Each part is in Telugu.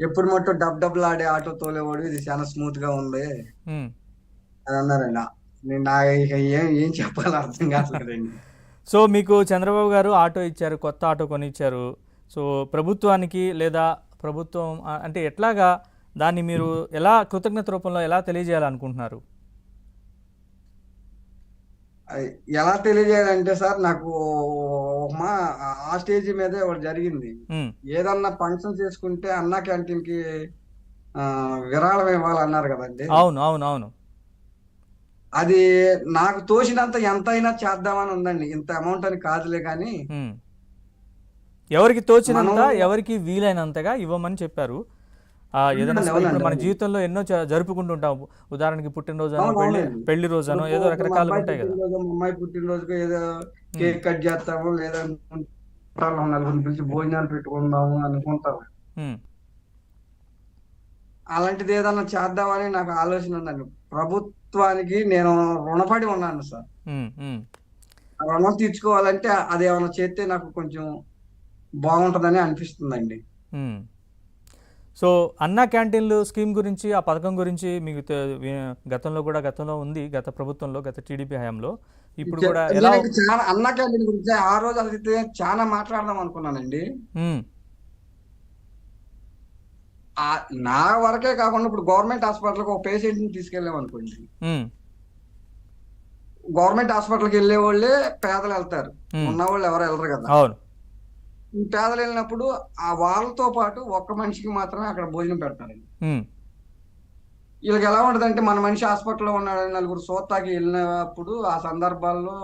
ఎప్పుడు మట్టు డబ్బులాడే ఆటో తోలేవాడు, ఇది చాలా స్మూత్ గా ఉంది హ్మ్. అని అన్నారండి. నేను నా ఇక ఏం ఏం చెప్పాలో అర్థం కావట్లేదండి. సో, మీకు చంద్రబాబు గారు ఆటో ఇచ్చారు. కొత్త ఆటో కొనిచ్చారు. సో, ప్రభుత్వానికి లేదా ప్రభుత్వం అంటే ఎట్లాగా దాన్ని మీరు ఎలా కృతజ్ఞత రూపంలో ఎలా తెలియజేయాలనుకుంటున్నారు? అది ఎలా తెలియజేయాలంటే సార్, నాకు మా ఆ స్టేజ్ మీదే ఒకటి జరిగింది. హ్మ్. ఏదన్నా ఫంక్షన్ చేసుకుంటే అన్నా క్యాంటీన్ కి విరాళం ఇవ్వాలన్నారు కదండి. అవును. అవును. అవును. అది నాకు తోచినంత ఎంతైనా చేద్దామని ఉందండి. ఇంత అమౌంట్ అని కాదులే కానీ హ్మ్. ఎవరికి తోచినంత, మనం ఎవరికి వీలైనంతగా ఇవ్వమని చెప్పారు. ఏదైనా అవునండి, ఇప్పుడు అవునండి, మన అవునండి, జీవితంలో ఎన్నో జరుపుకుంటుంటాం. ఉదాహరణకి పుట్టినరోజనో, అవునవునండి. పెళ్లి ఇప్పుడు రోజనో ఏదో ఇప్పుడు మా రకరకాలుగా అబ్బాయి ఉంటాయి గదా! పుట్టినరోజు, మా అమ్మాయి పుట్టినరోజుకి ఏదో హ్మ్. కేక్ కట్ చేస్తాము, లేదా చుట్టాలు నలుగురిని పిలిచి భోజనాలు పెట్టుకుందాము అనుకుంటాము. హ్మ్. అలాంటిది ఏదన్నా చేద్దామని నాకు ఆలోచన ఉందండి. ప్రభుత్వానికి నేను రుణపడి ఉన్నాను సార్. హ్మ్. హ్మ్. ఆ రుణం తీర్చుకోవాలంటే అది ఏమైనా చేస్తే నాకు కొంచెం బాగుంటదని అనిపిస్తుందండి. హ్మ్. సో, అన్నా క్యాంటీన్‌లు స్కీమ్ గురించి, ఆ పథకం గురించి మీకు గతంలో ఉంది. గత ప్రభుత్వంలో, గత టీడీపీ హయాంలో. ఇప్పుడు కూడా ఎలా నేనైతే చాలా అన్నా క్యాంటీన్ గురించి ఆ రోజు అయితే చాలా మాట్లాడదాం అనుకున్నానండి. హ్మ్. ఆ నా వరకే కాకుండా ఇప్పుడు గవర్నమెంట్ హాస్పిటల్కి ఒక పేషెంట్ ని తీసుకెళ్ళాం అనుకోండి. హ్మ్. గవర్నమెంట్ హాస్పిటల్కి వెళ్ళే వాళ్ళే పేదలు వెళ్తారు. హ్మ్. ఉన్న వాళ్ళు ఎవరు వెళ్ళరు కదా. అవును. ఈ పేదలు వెళ్ళినప్పుడు ఆ వాళ్ళతో పాటు ఒక్క మనిషికి మాత్రమే అక్కడ భోజనం పెడతారండి. హ్మ్. వీళ్ళకి ఎలా ఉంటదంటే, మన మనిషి హాస్పిటల్లో ఉన్నాడని నలుగురు చూత్తాకి వెళ్ళినప్పుడు ఆ సందర్భాల్లో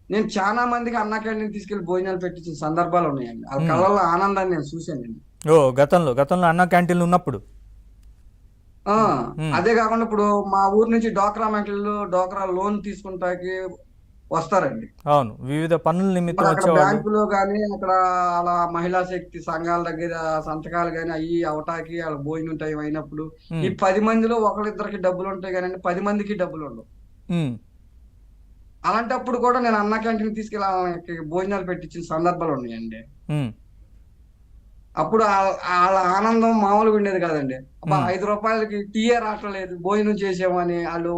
నేను చాలా మందికి అన్నా క్యాంటీన్ తీసుకెళ్లి భోజనాలు పెట్టించిన సందర్భాలు ఉన్నాయండి. వాళ్ళ హ్మ్. కళ్ళల్లో ఆనందాన్ని నేను చూశానండి. ఓహ్! గతంలో అన్నా క్యాంటీన్‌లు ఉన్నప్పుడు. ఆ హ్మ్. హ్మ్. అదే కాకుండా ఇప్పుడు మా ఊరు నుంచి డోక్రా మహిళలు డోక్రా లోన్ తీసుకుంటాకి వస్తారండి. అవును. వివిధ పనుల మరి నిమిత్తం అక్కడ వచ్చేవాళ్ళు. బ్యాంకులో గానీ, అక్కడ అలా మహిళా శక్తి సంఘాల దగ్గర సంతకాలు గానీ అయ్యి అవటాకి వాళ్ళ భోజనం టైం అయినప్పుడు ఈ హ్మ్. 10 మందిలో ఒకళ్ళిద్దరికి డబ్బులు ఉంటాయి కానీ 10 మందికి డబ్బులు ఉండవు. హ్మ్. అలాంటప్పుడు కూడా నేను అన్నా క్యాంటీన్ తీసుకెళ్ళి వాళ్ళకి భోజనాలు పెట్టించిన సందర్భాలు ఉన్నాయండి. హ్మ్. అప్పుడు ఆళ్ళ ఆనందం మామూలుగా ఉండేది కాదండి. అబ్బా! హ్మ్. రూ. 5కి టీయే రావట్లేదు, భోజనం చేసామని ఆళ్ళు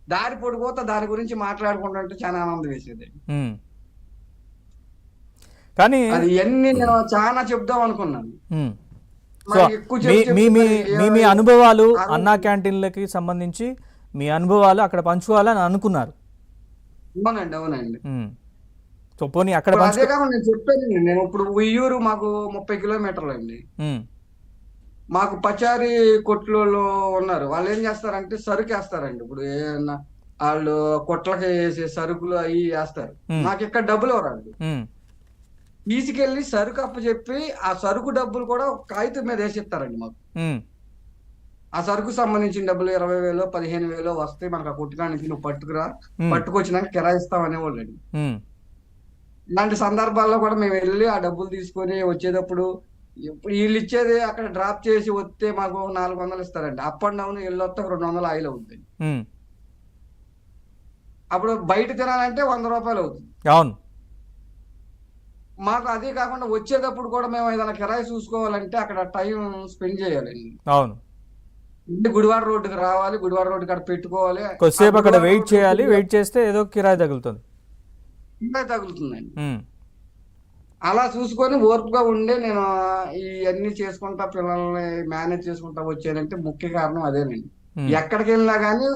దారి పొడుగుతా దాని గురించి మాట్లాడుకుంటుంటే చాలా ఆనందం వేసేది. హ్మ్. కానీ అది ఇయన్నీ నేను చానా చెప్దాం అనుకున్నాను. హ్మ్. సో, మరి ఎక్కువ మీ మీ చెప్తే మీ మరి మీ మీ అనుభవాలు ఆ అన్నా రోజు క్యాంటీన్‌లకి సంబంధించి మీ అనుభవాలు అక్కడ పంచుకోవాలని అనుకున్నారు. అవునండి, అవునండి. హ్మ్. సో, పోనీ అక్కడ ఇప్పుడు అదే పంచుకో కాకుండా నేను చెప్పానండి. నేను ఇప్పుడు ఉయ్యూరు మాకు 30 కిలోమీటర్లండి. హ్మ్. మాకు పచారీ కొట్లోళ్ళు ఉన్నారు. వాళ్ళేం చేస్తారంటే సరుకేస్తారండి. ఇప్పుడు ఏమన్నా ఆళ్ళు కొట్లకి ఏసే సరుకులు అయి ఏస్తారు. హ్మ్. మాకిక్కడ డబ్బులివ్వరండి. హ్మ్. తీసుకెళ్ళి సరుకు అప్పజెప్పి, ఆ సరుకు డబ్బులు కూడా ఒక కాగితం మీద ఏసిస్తారండి మాకు. హ్మ్. ఆ సరుకుకు సంబంధించిన డబ్బులు 20,000 15,000 వస్తాయి. మనకు ఆ కొట్టు కాడ నుంచి నువ్వు పట్టుకురా. హ్మ్. పట్టుకొచ్చినాక కిరాయిస్తాం అనేవోళ్ళండి. హ్మ్. ఇలాంటి సందర్భాల్లో కూడా మేమెళ్లి ఆ డబ్బులు తీసుకొని వచ్చేటప్పుడు ఇప్పుడు ఈళ్ళిచ్చేది అక్కడ డ్రాప్ చేసి వస్తే మాకు 400 ఇస్తారండి. అప్ అండ్ డౌన్ ఎళ్ళొస్తే ఒక 200 ఆయిల్ అవుద్ది. హ్మ్. అప్పుడు బయట తినాలంటే రూ. 100 అవుతుంది. అవును. మాకు అదే కాకుండా వచ్చేటప్పుడు కూడా మేము ఏదైనా కిరాయి చూసుకోవాలంటే అక్కడ టైం స్పెండ్ చేయాలండి. అవును. అంటే గుడివాడ రోడ్డుకి రావాలి. గుడివాడ రోడ్డు కాడ పెట్టుకోవాలి. ఆ కొద్దిసేపు అక్కడ గుడివాడ వెయిట్ రోడ్డు చేయాలి. వెయిట్ చేస్తే ఏదో కిరాయి తగులుతుంది. కిందే తగులుతుందండి. హ్మ్. అలా చూసుకొని ఓర్పుగా ఉండి నేను ఇయన్నీ చేసుకుంటా పిల్లల్ని మేనేజ్ చేసుకుంటా వచ్చానంటే ముఖ్య కారణం అదేనండి. హ్మ్. ఎక్కడికెళ్ళినా గానీ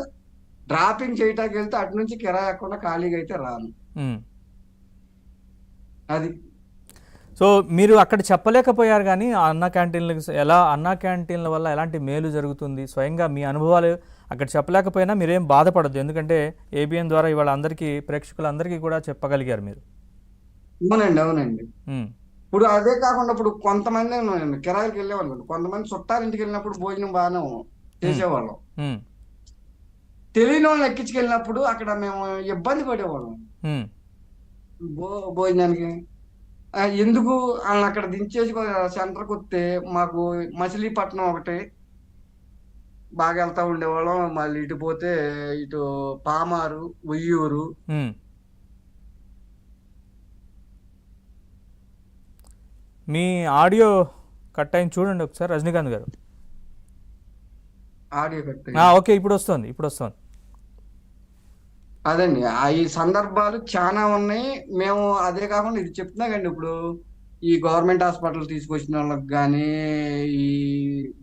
డ్రాపింగ్ చేయటానికెళ్తే అటు నుంచి కిరాయి ఎక్కకుండా ఖాళీగా అయితే రాను. హ్మ్. అది. సో, మీరు అక్కడ చెప్పలేకపోయారు గానీ, ఆ అన్నా క్యాంటీన్‌లకి అన్నా క్యాంటీన్‌ల వల్ల ఎలాంటి మేలు జరుగుతుంది? స్వయంగా మీ అనుభవాలు అక్కడ చెప్పలేకపోయినా మీరేం బాధపడొద్దు. ఎందుకంటే, ఏబీఎన్ ద్వారా ఇవాళ అందరికీ ప్రేక్షకులందరికీ కూడా చెప్పగలిగారు మీరు. అవునండి, అవునండి. హ్మ్. ఇప్పుడు అదే కాకుండా ఇప్పుడు కొంతమంది ఉన్నారండి కిరాయిలకెళ్ళామనుకోండి. కొంతమంది చుట్టాలింటికెళ్ళినప్పుడు భోజనం బానే హ్మ్. చేసేవాళ్ళం. హ్మ్. తెలియనోళ్ళని ఎక్కించుకెళ్ళినప్పుడు అక్కడ మేము ఇబ్బంది పడేవాళ్ళం. హ్మ్. భో భోజనానికి. ఎందుకు ఆళ్ళనక్కడ దించేసి సెంటర్‌కొత్తే మాకు మచిలీపట్నం ఒకటి బాగా ఎళ్తా ఉండేవాళ్ళం. మళ్ళీ ఇటు పోతే ఇటు పామారు, ఉయ్యూరు. హ్మ్. మీ ఆడియో కట్ అయింది చూడండి ఒకసారి రజనీకాంత్ గారు. ఆడియో కట్ ఓకే, ఇప్పుడు వస్తుంది, ఇప్పుడు వస్తుంది. అదండి ఈ సందర్భాలు చాలా ఉన్నాయి. మేము అదే కాకుండా ఇది చెప్తున్నా కండి, ఇప్పుడు ఈ గవర్నమెంట్ హాస్పిటల్ తీసుకొచ్చిన వాళ్ళకి కానీ, ఈ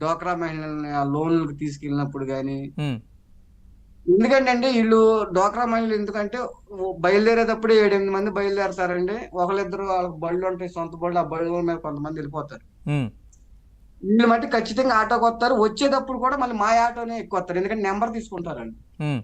డోక్రా మహిళల్ని ఆ లోన్లకు తీసుకెళ్ళినప్పుడు కానీ, ఉమ్, ఎందుకంటే అండి వీళ్ళు డోక్రా మహిళలు ఎందుకంటే బయలుదేరేటప్పుడే 7-8 మంది బయలుదేరతారండి. ఒకళ్ళిద్దరు వాళ్ళకి బళ్ళు ఉంటాయి, సొంత బళ్ళు, ఆ బళ్ళ మీద కొంతమంది వెళ్ళిపోతారు. ఉమ్, వీళ్ళు మట్టి ఖచ్చితంగా ఆటోకి వస్తారు. వచ్చేటప్పుడు కూడా మళ్ళీ మా ఆటోనే ఎక్కువ వస్తారు, ఎందుకంటే నెంబర్ తీసుకుంటారండి. ఉమ్.